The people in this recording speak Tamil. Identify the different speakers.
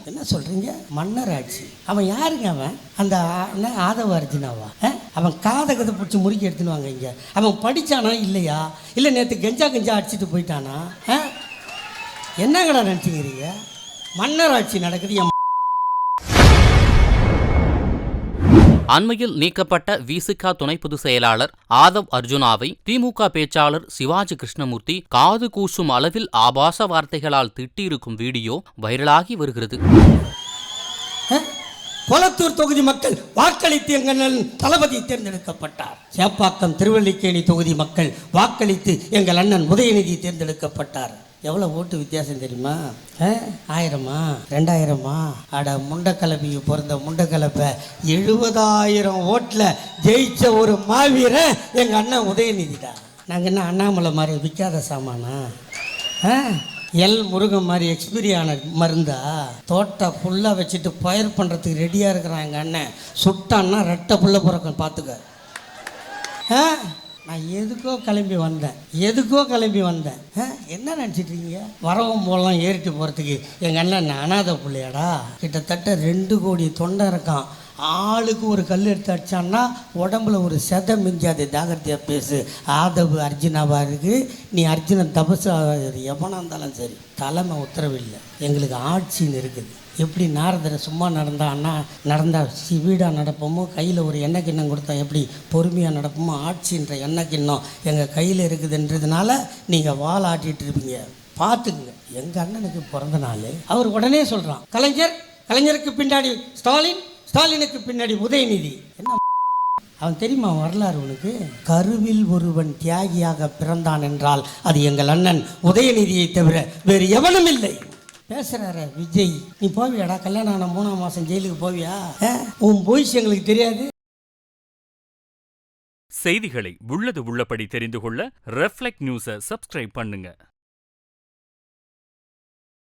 Speaker 1: என்ன சொல்றீங்க? மன்னர் ஆட்சி. அவன் யாருங்க? அவன் அந்த ஆதவ அர்ஜுனாவா? அவன் காதை கதை பிடிச்சி முறுக்கி எடுத்துன்னு வாங்க. இங்க அவன் படிச்சானா இல்லையா? இல்லை நேற்று கெஞ்சா அடிச்சுட்டு போயிட்டானா? என்னங்கடா நினச்சிக்கிறீங்க? மன்னர் ஆட்சி நடக்குது.
Speaker 2: அண்மையில் நீக்கப்பட்ட விசிக துணை பொதுச் செயலாளர் ஆதவ் அர்ஜுனாவை திமுக பேச்சாளர் சிவாஜி கிருஷ்ணமூர்த்தி காது கூசும் அளவில் ஆபாச வார்த்தைகளால் திட்டியிருக்கும் வீடியோ வைரலாகி வருகிறது.
Speaker 1: கொளத்தூர் தொகுதி மக்கள் வாக்களித்து எங்கள் தளபதி தேர்ந்தெடுக்கப்பட்டார். சேப்பாக்கம் திருவல்லிக்கேணி தொகுதி மக்கள் வாக்களித்து எங்கள் அண்ணன் உதயநிதி தேர்ந்தெடுக்கப்பட்டார். எவ்வளோ ஓட்டு வித்தியாசம் தெரியுமா? 1000 2000 அட முண்டக்கலப்பிக்கு பிறந்த முண்டக்கலப்பை 70,000 ஓட்டில் ஜெயிச்ச ஒரு மாவீரன் எங்கள் அண்ணன் உதயநிதிடா. நாங்கள் என்ன அண்ணாமலை மாதிரி விற்காத சாமானா? முருகன் மாதிரி எக்ஸ்பீரியான மருந்தா? தோட்டம் ஃபுல்லாக வச்சுட்டு பயிர் பண்ணுறதுக்கு ரெடியாக இருக்கிறான் எங்கள் அண்ணன். சுட்டான்னா ரெட்டை புள்ள பிறக்கும் பார்த்துக்க. நான் எதுக்கோ கிளம்பி வந்தேன். என்ன நினச்சிட்டு இருக்கீங்க? வரவும் போகலாம் ஏறிட்டு போகிறதுக்கு எங்கள் அண்ணன் அனாதை பிள்ளையாடா. கிட்டத்தட்ட 2 கோடி தொண்டை இருக்கான். ஆளுக்கு ஒரு கல் எடுத்து அடிச்சான்னா உடம்புல ஒரு செதை மிஞ்சாது. ஜாகிரதையாக பேசு. ஆதவு அர்ஜுனாவாக இருக்குது. நீ அர்ஜுனன் தபசு எவனாக இருந்தாலும் சரி, தலைமை உத்தரவில்லை. எங்களுக்கு ஆட்சின்னு இருக்குது. எப்படி நாரதரை சும்மா நடந்தால் வீடாக நடப்போமோ, கையில் ஒரு எண்ணெய் கிண்ணம் கொடுத்தா எப்படி பொறுமையாக நடப்போமோ, ஆட்சின்ற எண்ணெய் கிண்ணம் எங்கள் கையில் இருக்குதுன்றதுனால நீங்கள் வால் ஆட்டிகிட்டு இருப்பீங்க. பார்த்துக்குங்க. எங்கள் அண்ணனுக்கு பிறந்த நாள். அவர் உடனே சொல்கிறான், கலைஞருக்கு பின்னாடி ஸ்டாலினுக்கு பின்னாடி உதயநிதி. என்ன அவன் தெரியுமா வரலாறு உனக்கு? கருவில் ஒருவன் தியாகியாக பிறந்தான் என்றால் அது எங்கள் அண்ணன் உதயநிதியை தவிர வேறு எவனும் இல்லை. பேசுறாரு விஜய். நீ போவியாடா? கல்யாணம் ஆன 3ஆம் மாதம் ஜெயிலுக்கு போவியா? உன் போய்ஸ் எங்களுக்கு தெரியாது.
Speaker 3: செய்திகளை உள்ளது உள்ளபடி தெரிந்து கொள்ள ரெஃப்ளெக்ட் நியூஸை சப்ஸ்கிரைப் பண்ணுங்க.